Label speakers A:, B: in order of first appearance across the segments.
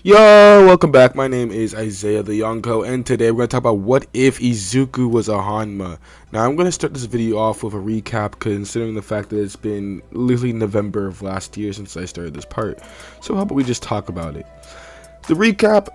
A: Yo, welcome back. My name is Isaiah the Yonko, and today we're going to talk about what if Izuku was a Hanma. Now, I'm going to start this video off with a recap, considering the fact that it's been literally November of last year since I started this part. So how about we just talk about it? The recap,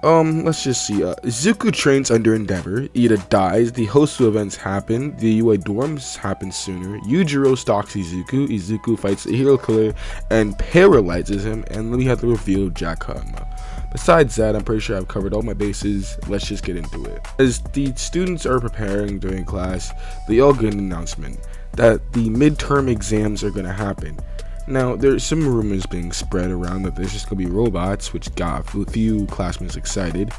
A: let's just see. Izuku trains under Endeavor, Ida dies, the Hosu events happen, the UI dorms happen sooner, Yujiro stalks Izuku fights the hero killer and paralyzes him, and then we have the reveal of Jack Hanma. Besides that, I'm pretty sure I've covered all my bases. Let's just get into it. As the students are preparing during class, they all get an announcement that the midterm exams are going to happen. Now, there's some rumors being spread around that there's just going to be robots, which got a few classmates excited.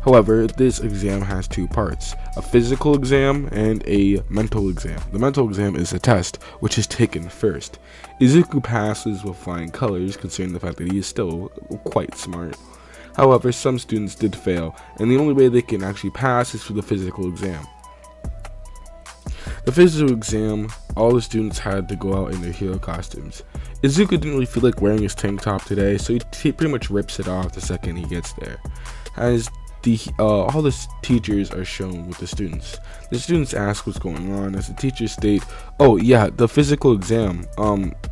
A: However, this exam has two parts, a physical exam and a mental exam. The mental exam is a test, which is taken first. Izuku passes with flying colors, considering the fact that he is still quite smart. However, some students did fail, and the only way they can actually pass is through the physical exam. The physical exam, all the students had to go out in their hero costumes. Izuku didn't really feel like wearing his tank top today, so he pretty much rips it off the second he gets there. As all the teachers are shown with the students. The students ask what's going on, as the teachers state, "Oh yeah, the physical exam,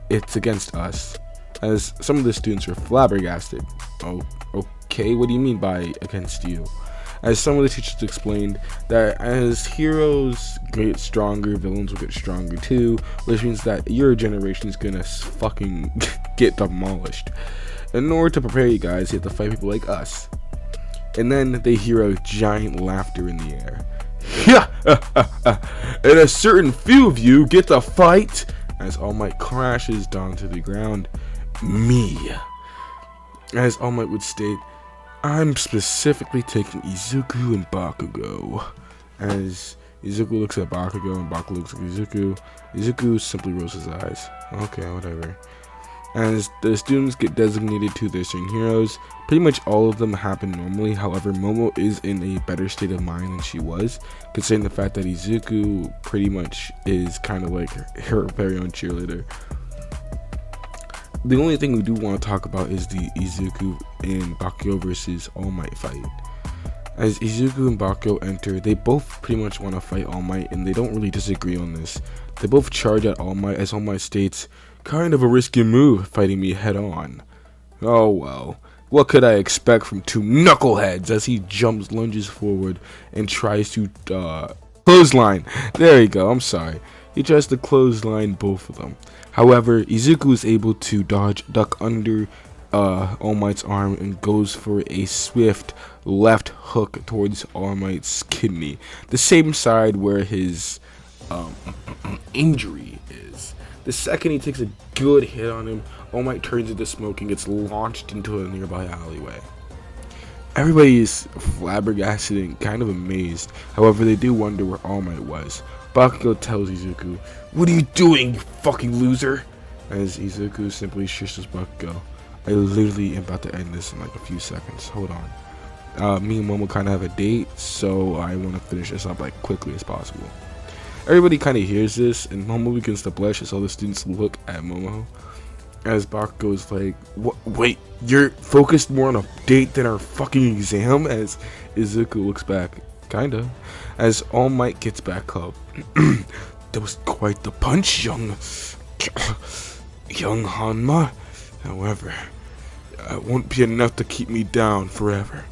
A: it's against us." As some of the students were flabbergasted. "Oh, okay, what do you mean by against you?" As some of the teachers explained that as heroes get stronger, villains will get stronger too, which means that your generation is gonna fucking get demolished. In order to prepare you guys, you have to fight people like us. And then they hear a giant laughter in the air. And a certain few of you get to fight, as All Might crashes down to the ground. Me. As All Might would state, "I'm specifically taking Izuku and Bakugo." As Izuku looks at Bakugo and Bakugo looks at Izuku, Izuku simply rolls his eyes. Okay, whatever. As the students get designated to their certain heroes, pretty much all of them happen normally. However, Momo is in a better state of mind than she was, considering the fact that Izuku pretty much is kind of like her very own cheerleader. The only thing we do want to talk about is the Izuku and Bakugo versus All Might fight. As Izuku and Bakugo enter, they both pretty much want to fight All Might, and they don't really disagree on this. They both charge at All Might, as All Might states, "Kind of a risky move, fighting me head on." Oh well, what could I expect from two knuckleheads, as he lunges forward, and tries to clothesline. There you go, I'm sorry. He tries to clothesline both of them. However, Izuku is able to duck under All Might's arm and goes for a swift left hook towards All Might's kidney, the same side where his injury is. The second he takes a good hit on him, All Might turns into smoke and gets launched into a nearby alleyway. Everybody is flabbergasted and kind of amazed. However, they do wonder where All Might was. Bakugo tells Izuku, "What are you doing, you fucking loser?" As Izuku simply shushes Bakugo. I literally am about to end this in like a few seconds. Hold on. Me and Momo kind of have a date, so I want to finish this up like quickly as possible. Everybody kind of hears this, and Momo begins to blush as all the students look at Momo. As Bakugo is like, "What? Wait, you're focused more on a date than our fucking exam?" As Izuku looks back, kinda. As All Might gets back up, "That was quite the punch, young Hanma. However, it won't be enough to keep me down forever."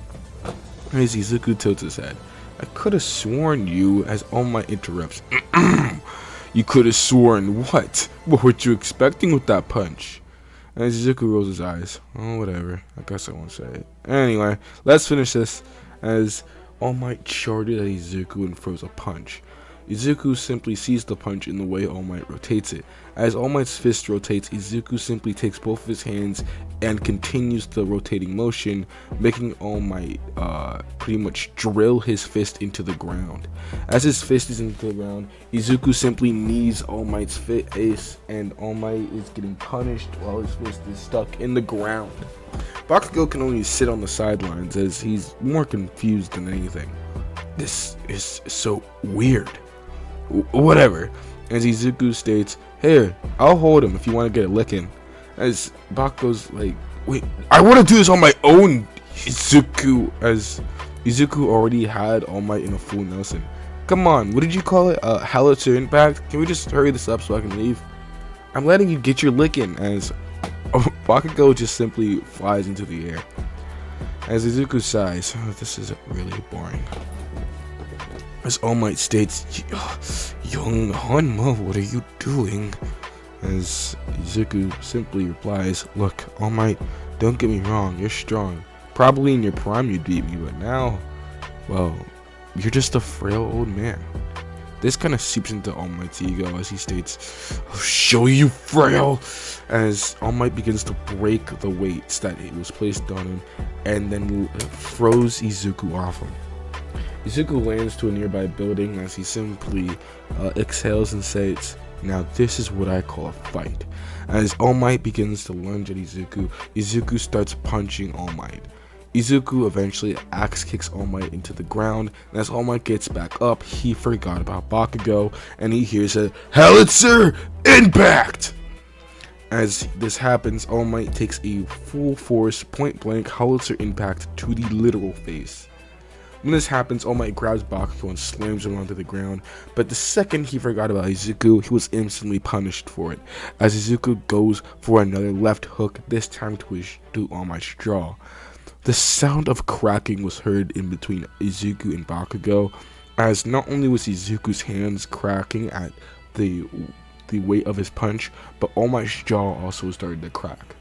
A: As Izuku tilts his head, "I could have sworn you," as All Might interrupts. "You could have sworn what? What were you expecting with that punch?" As Izuku rolls his eyes. "Oh, whatever. I guess I won't say it. Anyway, let's finish this." As All Might charged at Izuku and throws a punch. Izuku simply sees the punch in the way All Might rotates it. As All Might's fist rotates, Izuku simply takes both of his hands and continues the rotating motion, making All Might pretty much drill his fist into the ground. As his fist is into the ground, Izuku simply knees All Might's face, and All Might is getting punished while his fist is stuck in the ground. Bakugo can only sit on the sidelines, as he's more confused than anything. This is so weird. Whatever. As Izuku states, "Here, I'll hold him if you want to get a lick in." As Bakugo's like, "Wait, I want to do this on my own, Izuku, as Izuku already had All Might in a full Nelson. Come on, what did you call it? Howitzer impact? Can we just hurry this up so I can leave? I'm letting you get your lick in, as Bakugo just simply flies into the air. As Izuku sighs, oh, this is really boring. As All Might states, young Hanma, what are you doing? As Izuku simply replies, look, All Might, don't get me wrong, you're strong. Probably in your prime you'd beat me, but now, well, you're just a frail old man. This kind of seeps into All Might's ego as he states, I'll show you, frail! As All Might begins to break the weights that it was placed on him and then throws Izuku off him. Izuku lands to a nearby building as he simply exhales and says, now this is what I call a fight. As All Might begins to lunge at Izuku, Izuku starts punching All Might. Izuku eventually axe kicks All Might into the ground, and as All Might gets back up, he forgot about Bakugo, and he hears a Howitzer impact! As this happens, All Might takes a full force, point blank Howitzer impact to the literal face. When this happens, All Might grabs Bakugo and slams him onto the ground, but the second he forgot about Izuku, he was instantly punished for it, as Izuku goes for another left hook, this time to All Might's jaw. The sound of cracking was heard in between Izuku and Bakugo, as not only was Izuku's hands cracking at the weight of his punch, but All Might's jaw also started to crack.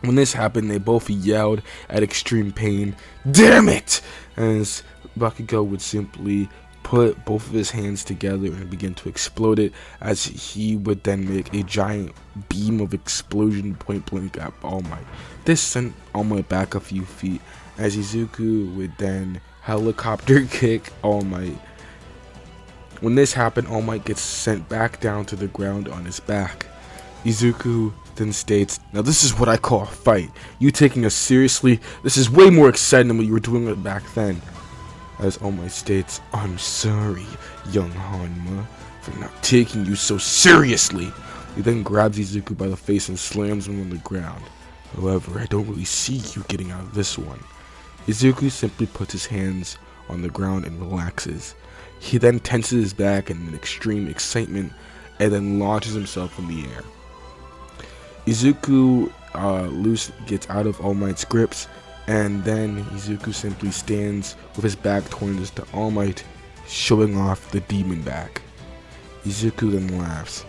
A: When this happened, they both yelled at extreme pain, damn it! As Bakugo would simply put both of his hands together and begin to explode it, as he would then make a giant beam of explosion point blank at All Might. This sent All Might back a few feet, as Izuku would then helicopter kick All Might. When this happened, All Might gets sent back down to the ground on his back. Izuku then states, now this is what I call a fight. You taking us seriously? This is way more exciting than what you were doing back then. As All Might states, I'm sorry, young Hanma, for not taking you so seriously. He then grabs Izuku by the face and slams him on the ground. However, I don't really see you getting out of this one. Izuku simply puts his hands on the ground and relaxes. He then tenses his back in extreme excitement and then launches himself in the air. Izuku gets out of All Might's grips, and then Izuku simply stands with his back towards to All Might, showing off the demon back. Izuku then laughs.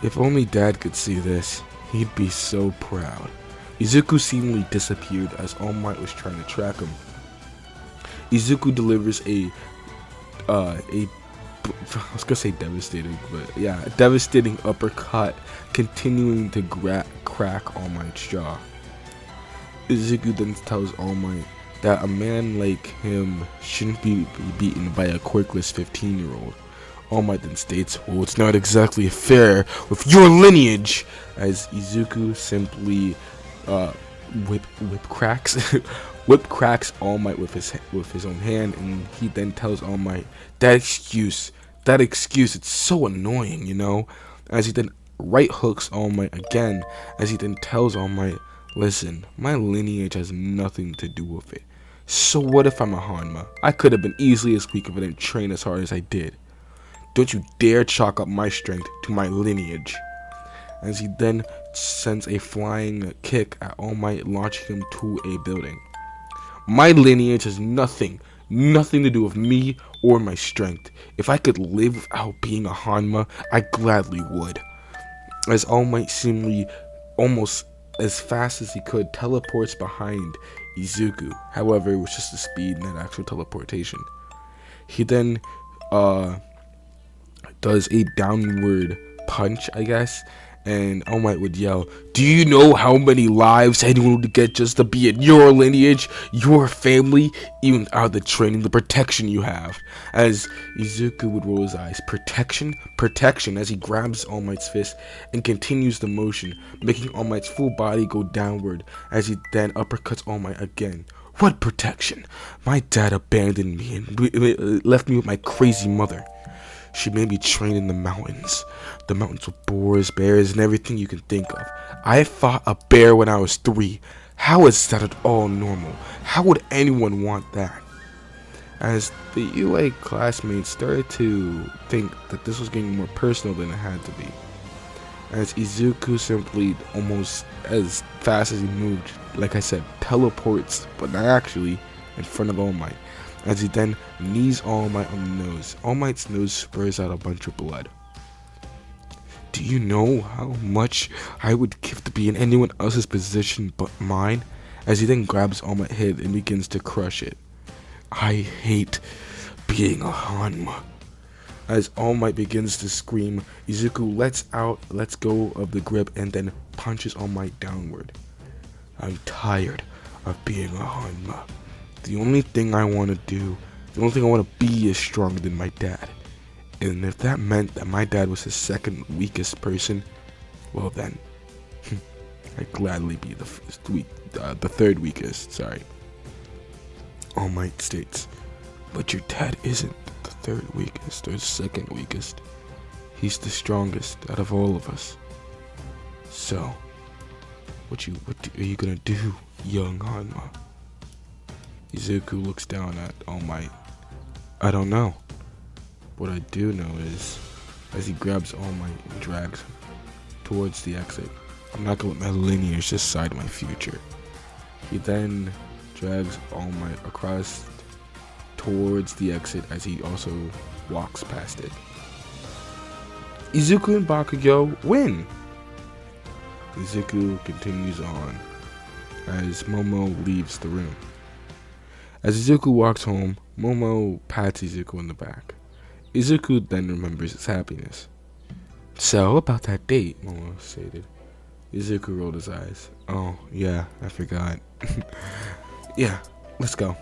A: If only Dad could see this, he'd be so proud. Izuku seemingly disappeared as All Might was trying to track him. Izuku delivers I was gonna say devastating, but yeah, a devastating uppercut, continuing to crack All Might's jaw. Izuku then tells All Might that a man like him shouldn't be beaten by a quirkless 15-year-old. All Might then states, well, it's not exactly fair with your lineage, as Izuku simply whip cracks All Might with his own hand, and he then tells All Might, that excuse, it's so annoying, you know, as he then right hooks All Might again, as he then tells All Might, listen, my lineage has nothing to do with it. So what if I'm a Hanma? I could have been easily as weak if I didn't train as hard as I did. Don't you dare chalk up my strength to my lineage. As he then sends a flying kick at All Might, launching him to a building. My lineage has nothing to do with me or my strength. If I could live without being a Hanma, I gladly would. As All Might seemingly almost as fast as he could teleports behind Izuku. However, it was just the speed, not actual teleportation. He then does a downward punch, I guess, and All Might would yell, do you know how many lives anyone would get just to be in your lineage, your family, even out the training, the protection you have? As Izuku would roll his eyes. Protection, as he grabs All Might's fist and continues the motion, making All Might's full body go downward, as he then uppercuts All Might again. What protection? My dad abandoned me and left me with my crazy mother. She made me train in the mountains with boars, bears, and everything you can think of. I fought a bear when I was 3. How is that at all normal? How would anyone want that? As the UA classmates started to think that this was getting more personal than it had to be, as Izuku simply, almost as fast as he moved, like I said, teleports, but not actually, in front of All Might, as he then knees All Might on the nose. All Might's nose spurs out a bunch of blood. Do you know how much I would give to be in anyone else's position but mine? As he then grabs All Might's head and begins to crush it. I hate being a Hanma. As All Might begins to scream, Izuku lets go of the grip and then punches All Might downward. I'm tired of being a Hanma. The only thing I want to do, the only thing I want to be is stronger than my dad. And if that meant that my dad was the second weakest person, well then, I'd gladly be the third weakest, sorry. All Might states, but your dad isn't the third weakest or the second weakest. He's the strongest out of all of us. So, what are you gonna do, young Hanma? Izuku looks down at All Might. I don't know. What I do know is, as he grabs All Might and drags him towards the exit, I'm not gonna let my lineage decide my future. He then drags All Might across towards the exit as he also walks past it. Izuku and Bakugo win! Izuku continues on as Momo leaves the room. As Izuku walks home, Momo pats Izuku in the back. Izuku then remembers his happiness. So, about that date, Momo stated. Izuku rolled his eyes. Oh, yeah, I forgot. Yeah, let's go.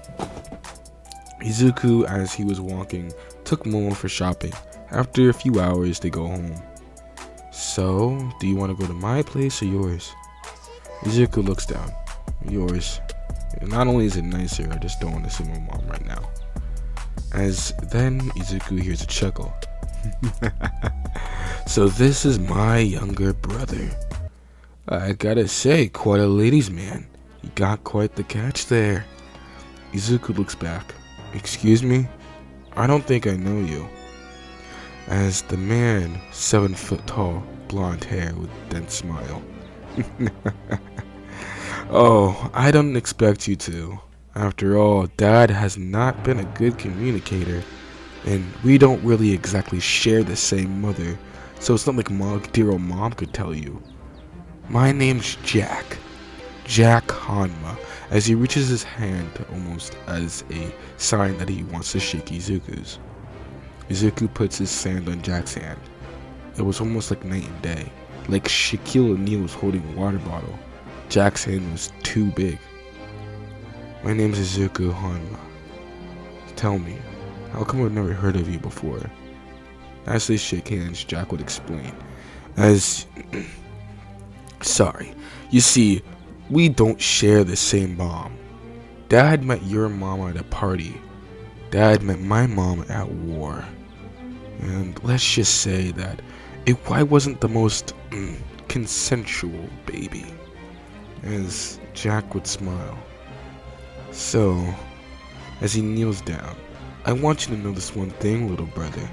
A: Izuku, as he was walking, took Momo for shopping. After a few hours, they go home. So, do you want to go to my place or yours? Izuku looks down. Yours. Not only is it nicer, I just don't want to see my mom right now. As then Izuku hears a chuckle. So this is my younger brother. I gotta say, quite a ladies' man. You got quite the catch there. Izuku looks back. Excuse me? I don't think I know you. As the man, 7 foot tall, blonde hair with a dense smile. Oh, I don't expect you to. After all, Dad has not been a good communicator, and we don't really exactly share the same mother, so it's not like dear old Mom could tell you. My name's Jack Hanma, as he reaches his hand almost as a sign that he wants to shake Izuku's. Izuku puts his hand on Jack's hand. It was almost like night and day, like Shaquille O'Neal was holding a water bottle. Jack's hand was too big. My name's Izuku Hanma. Tell me, how come I've never heard of you before? As they shake hands, Jack would explain. Sorry, you see, we don't share the same mom. Dad met your mom at a party. Dad met my mom at war. And let's just say that I wasn't the most consensual baby. As Jack would smile. So, as he kneels down, I want you to know this one thing, little brother.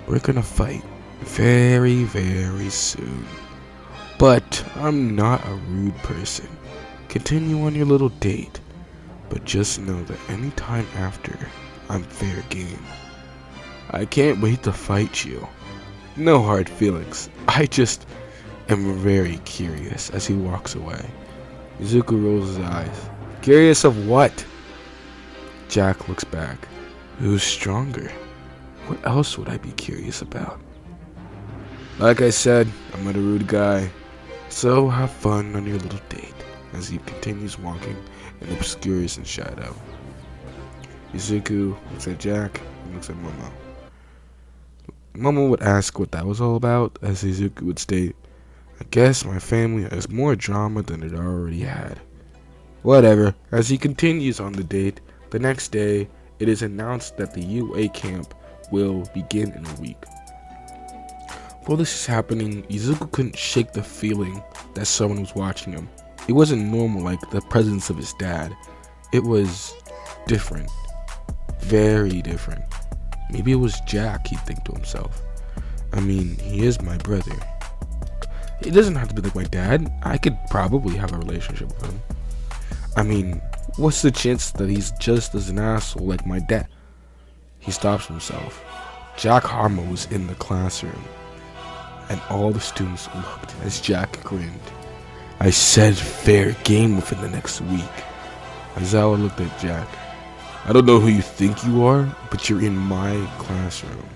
A: We're gonna fight very, very soon. But I'm not a rude person. Continue on your little date. But just know that any time after, I'm fair game. I can't wait to fight you. No hard feelings. I just am very curious as he walks away. Izuku rolls his eyes. Curious of what? Jack looks back. Who's stronger? What else would I be curious about? Like I said, I'm not a rude guy. So have fun on your little date as he continues walking and obscures in shadow. Izuku looks at Jack and looks at Momo. Momo would ask what that was all about, as Izuku would state, I guess my family has more drama than it already had. Whatever, as he continues on the date, the next day, it is announced that the UA camp will begin in a week. While this is happening, Izuku couldn't shake the feeling that someone was watching him. It wasn't normal like the presence of his dad. It was different. Very different. Maybe it was Jack, he'd think to himself. I mean, he is my brother. It doesn't have to be like my dad. I could probably have a relationship with him. I mean, what's the chance that he's just as an asshole like my dad? He stops himself. Jack Hanma was in the classroom, and all the students looked as Jack grinned. I said fair game within the next week. Aizawa looked at Jack. I don't know who you think you are, but you're in my classroom.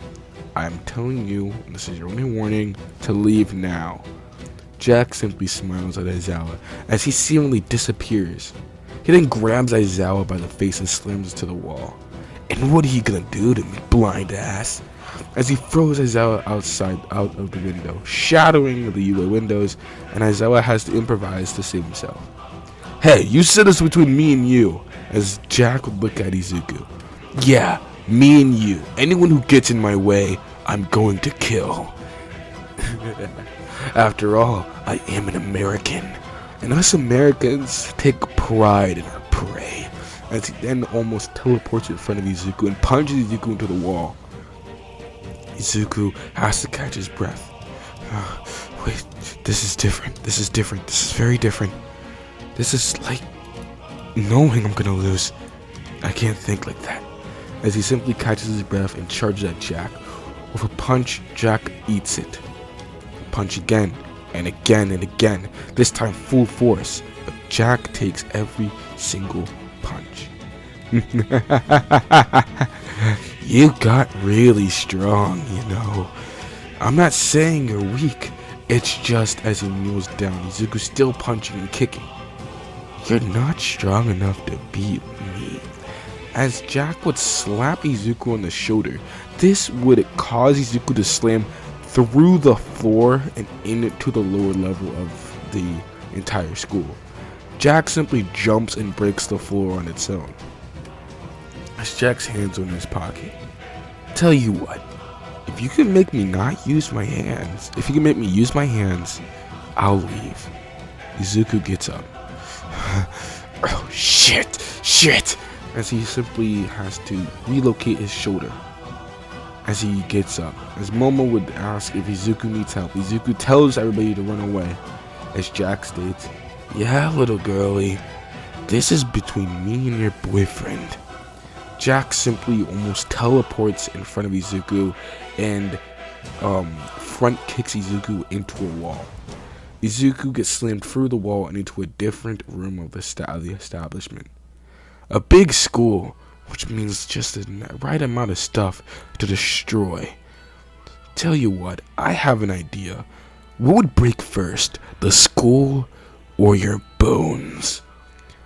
A: I'm telling you, and this is your only warning, to leave now. Jack simply smiles at Aizawa as he seemingly disappears. He then grabs Aizawa by the face and slams it to the wall. And what are you gonna do to me, blind ass? As he throws Aizawa out of the window, shattering the UA windows, and Aizawa has to improvise to save himself. Hey, you said this between me and you, as Jack would look at Izuku. Yeah, me and you. Anyone who gets in my way, I'm going to kill. After all, I am an American, and us Americans take pride in our prey. As he then almost teleports in front of Izuku and punches Izuku into the wall. Izuku has to catch his breath. Wait, this is different. This is different. This is very different. This is like knowing I'm gonna lose. I can't think like that. As he simply catches his breath and charges at Jack. With a punch, Jack eats it. Punch again, and again, and again. This time full force. But Jack takes every single punch. You got really strong, you know. I'm not saying you're weak. It's just as he kneels down, Izuku's still punching and kicking. You're not strong enough to beat me. As Jack would slap Izuku on the shoulder, this would cause Izuku to slam through the floor and into the lower level of the entire school. Jack simply jumps and breaks the floor on its own. As Jack's hands are in his pocket. Tell you what, if you can make me not use my hands, if you can make me use my hands, I'll leave. Izuku gets up. Oh, shit. As he simply has to relocate his shoulder. As he gets up, as Momo would ask if Izuku needs help, Izuku tells everybody to run away. As Jack states, yeah, little girlie, this is between me and your boyfriend. Jack simply almost teleports in front of Izuku and front kicks Izuku into a wall. Izuku gets slammed through the wall and into a different room of the establishment. A big school, which means just the right amount of stuff to destroy. Tell you what, I have an idea. What would break first, the school or your bones?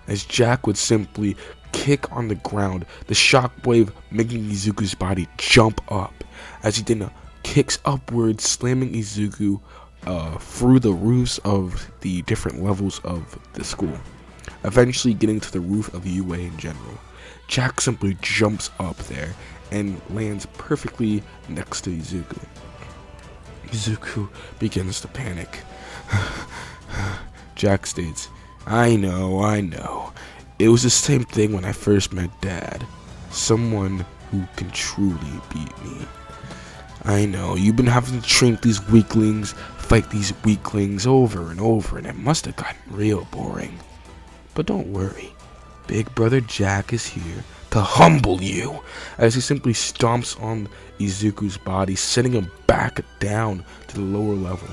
A: As Jack would simply kick on the ground, the shockwave making Izuku's body jump up, as he then kicks upwards, slamming Izuku through the roofs of the different levels of the school, eventually getting to the roof of UA in general. Jack simply jumps up there and lands perfectly next to Izuku. Izuku begins to panic. Jack states, I know. It was the same thing when I first met Dad. Someone who can truly beat me. I know, you've been having to train these weaklings, fight these weaklings over and over, and it must have gotten real boring. But don't worry, Big Brother Jack is here to humble you, as he simply stomps on Izuku's body, sending him back down to the lower level.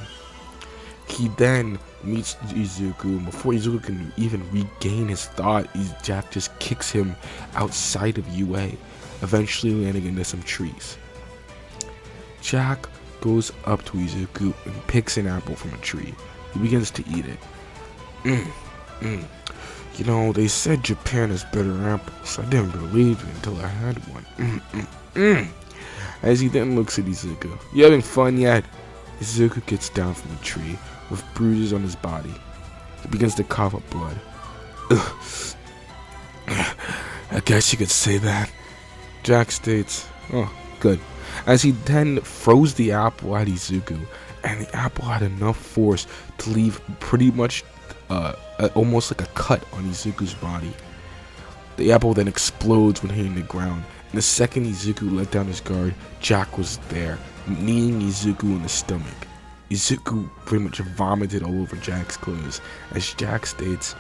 A: He then meets Izuku, and before Izuku can even regain his thought, Jack just kicks him outside of UA, eventually landing into some trees. Jack goes up to Izuku and picks an apple from a tree. He begins to eat it. You know, they said Japan has better apples. I didn't believe it until I had one. As he then looks at Izuku. You having fun yet? Izuku gets down from the tree with bruises on his body. He begins to cough up blood. I guess you could say that. Jack states, oh, good. As he then throws the apple at Izuku, and the apple had enough force to leave pretty much almost like a cut on Izuku's body. The apple then explodes when hitting the ground, and the second Izuku let down his guard, Jack was there, kneeing Izuku in the stomach. Izuku pretty much vomited all over Jack's clothes, as Jack states,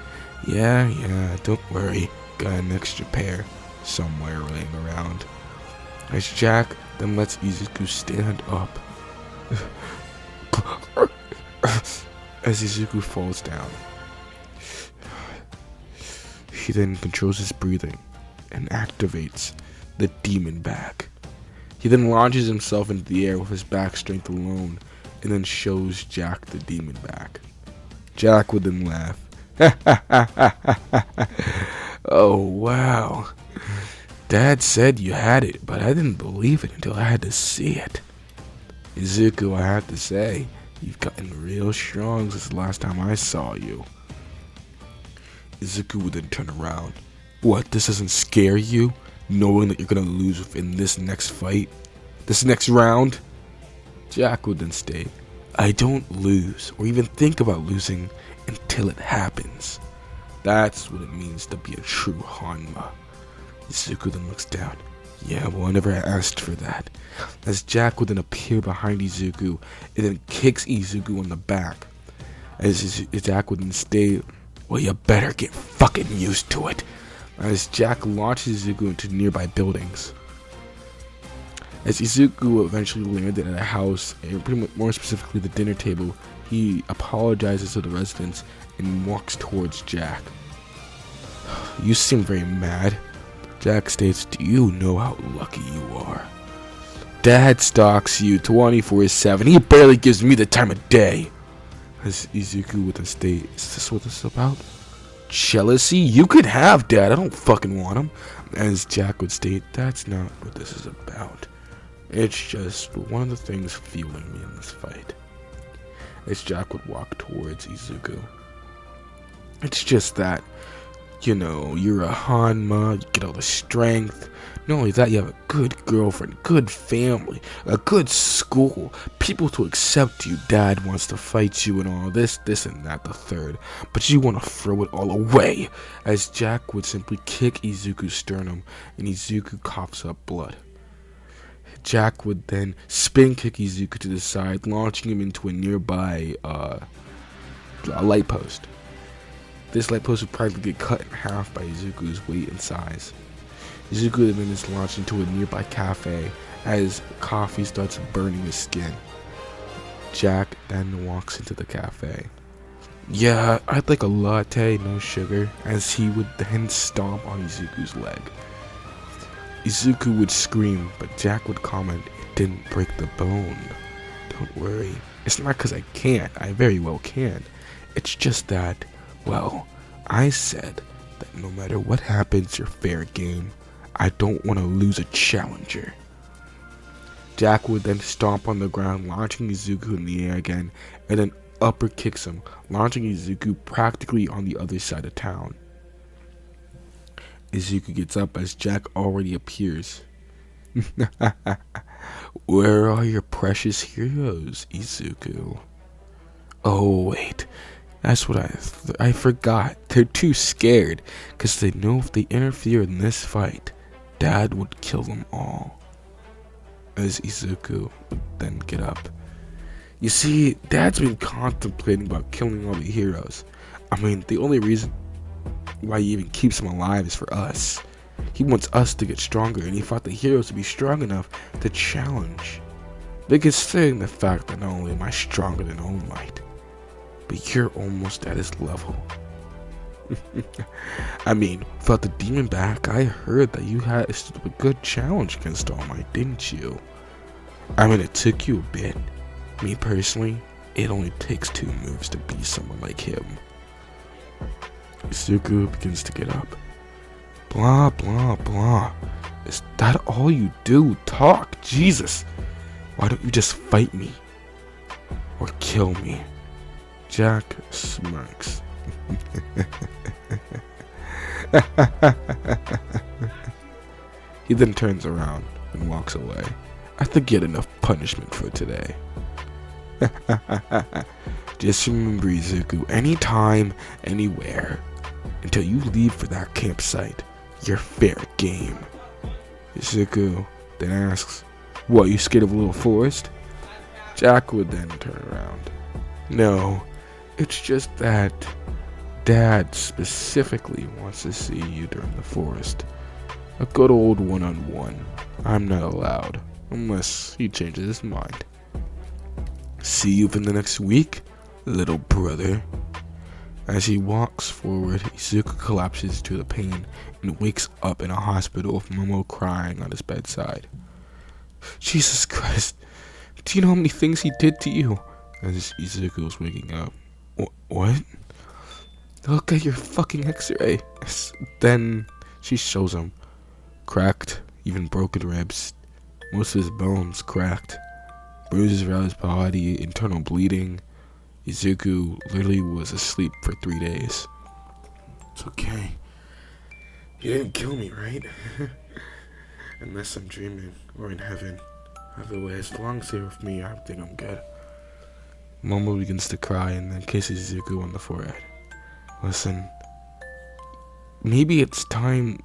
A: yeah, don't worry, got an extra pair somewhere laying around. As Jack then lets Izuku stand up, as Izuku falls down. He then controls his breathing and activates the demon back. He then launches himself into the air with his back strength alone and then shows Jack the demon back. Jack would then laugh. Oh wow. Dad said you had it, but I didn't believe it until I had to see it. Izuku, I have to say, you've gotten real strong since the last time I saw you. Izuku would then turn around. What, this doesn't scare you? Knowing that you're gonna lose within this next fight? This next round? Jack would then state, I don't lose, or even think about losing, until it happens. That's what it means to be a true Hanma. Izuku then looks down. Yeah, well, I never asked for that. As Jack would then appear behind Izuku, and then kicks Izuku on the back. As Jack would then state, well, you better get fucking used to it. As Jack launches Izuku into nearby buildings. As Izuku eventually landed at a house, and pretty much more specifically the dinner table, he apologizes to the residents and walks towards Jack. You seem very mad. Jack states, do you know how lucky you are? Dad stalks you 24/7. He barely gives me the time of day. As Izuku would then state, is this what this is about? Jealousy? You could have Dad. I don't fucking want him. As Jack would state, that's not what this is about. It's just one of the things fueling me in this fight. As Jack would walk towards Izuku. It's just that, you know, you're a Hanma, you get all the strength. Not only that, you have a good girlfriend, good family, a good school, people to accept you. Dad wants to fight you and all this and that, the third. But you want to throw it all away. As Jack would simply kick Izuku's sternum, and Izuku coughs up blood. Jack would then spin kick Izuku to the side, launching him into a nearby light post. This light post would practically get cut in half by Izuku's weight and size. Izuku then is launched into a nearby cafe as coffee starts burning his skin. Jack then walks into the cafe. Yeah, I'd like a latte, no sugar, as he would then stomp on Izuku's leg. Izuku would scream, but Jack would comment, it didn't break the bone. Don't worry, it's not because I can't, I very well can. It's just that, well, I said that no matter what happens, you're fair game. I don't want to lose a challenger. Jack would then stomp on the ground, launching Izuku in the air again, and then upper kicks him, launching Izuku practically on the other side of town. Izuku gets up as Jack already appears. Where are your precious heroes, Izuku? Oh wait, that's what I forgot. They're too scared, because they know if they interfere in this fight, Dad would kill them all. As Izuku would then get up. You see, Dad's been contemplating about killing all the heroes. I mean, the only reason why he even keeps them alive is for us. He wants us to get stronger, and he thought the heroes to be strong enough to challenge. But considering the fact that not only am I stronger than All Might, but you're almost at his level. I mean, without the demon back, I heard that you had a good challenge against All Might, didn't you? I mean, it took you a bit. Me personally, it only takes 2 moves to beat someone like him. Izuku begins to get up. Blah, blah, blah. Is that all you do? Talk, Jesus. Why don't you just fight me? Or kill me? Jack smirks. He then turns around and walks away. I think he had enough punishment for today. Just remember, Izuku, anytime, anywhere, until you leave for that campsite, you're fair game. Izuku then asks, what, you scared of a little forest? Jack would then turn around. No, it's just that Dad specifically wants to see you during the forest. A good old one-on-one. I'm not allowed, unless he changes his mind. See you for the next week, little brother. As he walks forward, Izuku collapses to the pain and wakes up in a hospital with Momo crying on his bedside. Jesus Christ, do you know how many things he did to you? As Izuku is waking up. What? Look at your fucking x-ray. Then she shows him. Cracked, even broken ribs. Most of his bones cracked. Bruises around his body, internal bleeding. Izuku literally was asleep for 3 days. It's okay. You didn't kill me, right? Unless I'm dreaming or in heaven. Either way, as long as you're with me, I think I'm good. Momo begins to cry and then kisses Izuku on the forehead. Listen, maybe it's time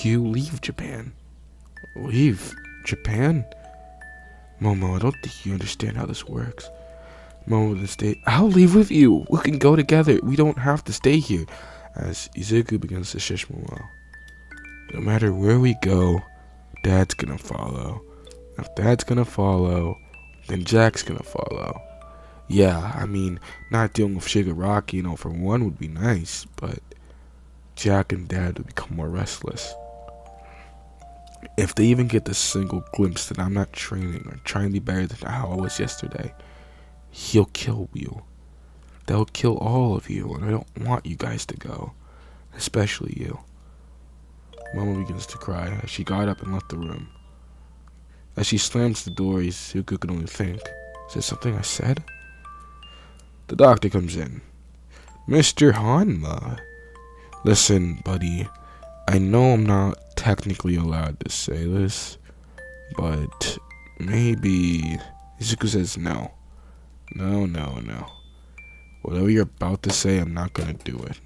A: you leave Japan. Leave Japan? Momo, I don't think you understand how this works. Momo to stay. I'll leave with you. We can go together. We don't have to stay here. As Izuku begins to shush Momo. No matter where we go, Dad's gonna follow. If Dad's gonna follow, then Jack's gonna follow. Yeah, I mean, not dealing with Shigaraki, for one would be nice, but Jack and Dad would become more restless. If they even get the single glimpse that I'm not training or trying to be better than how I was yesterday, he'll kill you. They'll kill all of you, and I don't want you guys to go. Especially you. Mama begins to cry as she got up and left the room. As she slams the door, Izuku can only think, is there something I said? The doctor comes in. Mr. Hanma. Listen, buddy, I know I'm not technically allowed to say this, but maybe... Izuku says no. No. Whatever you're about to say, I'm not gonna do it.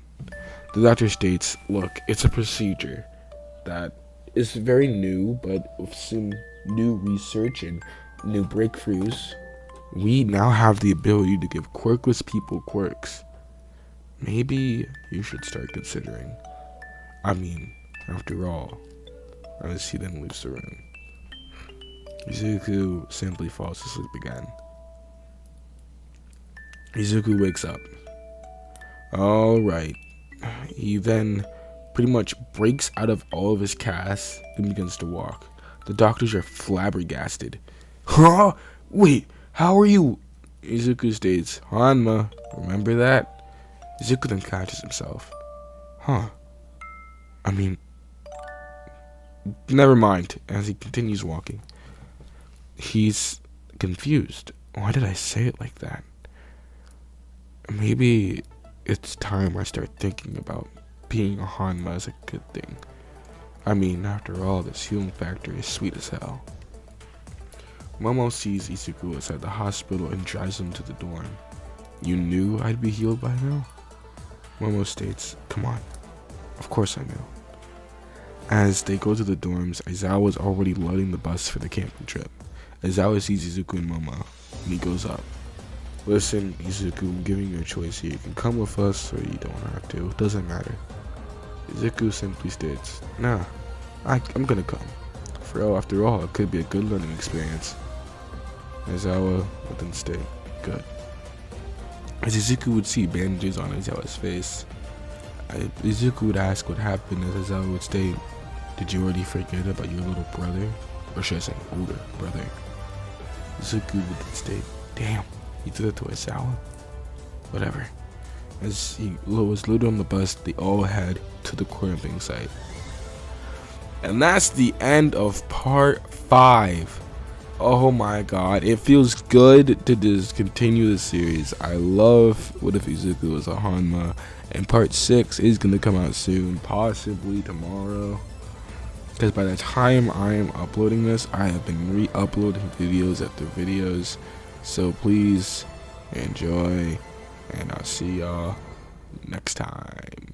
A: The doctor states, look, it's a procedure that is very new, but with some new research and new breakthroughs, we now have the ability to give quirkless people quirks. Maybe you should start considering. I mean, after all, as he then leaves the room. Izuku simply falls asleep again. Izuku wakes up. Alright. He then pretty much breaks out of all of his casts and begins to walk. The doctors are flabbergasted. Huh? Wait, how are you? Izuku states, Hanma, remember that? Izuku then catches himself. Huh. I mean, never mind, as he continues walking. He's confused. Why did I say it like that? Maybe it's time I start thinking about being a Hanma as a good thing. I mean, after all, this healing factor is sweet as hell. Momo sees Izuku outside the hospital and drives him to the dorm. You knew I'd be healed by now? Momo states, come on. Of course I knew. As they go to the dorms, Aizawa is already loading the bus for the camping trip. Aizawa sees Izuku and Momo, and he goes up. Listen, Izuku, I'm giving you a choice here. You can come with us, or you don't have to. It doesn't matter. Izuku simply states, nah, I'm gonna come. After all, it could be a good learning experience. Aizawa would then state, good. As Izuku would see bandages on Aizawa's face, Izuku would ask what happened, as Aizawa would state, did you already forget about your little brother? Or should I say, older brother? Izuku would then state, damn, he did it to Aizawa? Whatever. As he was loaded on the bus, they all head to the camping site. And that's the end of part 5. Oh my god, it feels good to just continue the series. I love What If Izuku Was a Hanma, and part 6 is going to come out soon, possibly tomorrow. Because by the time I am uploading this, I have been re-uploading videos after videos. So please enjoy, and I'll see y'all next time.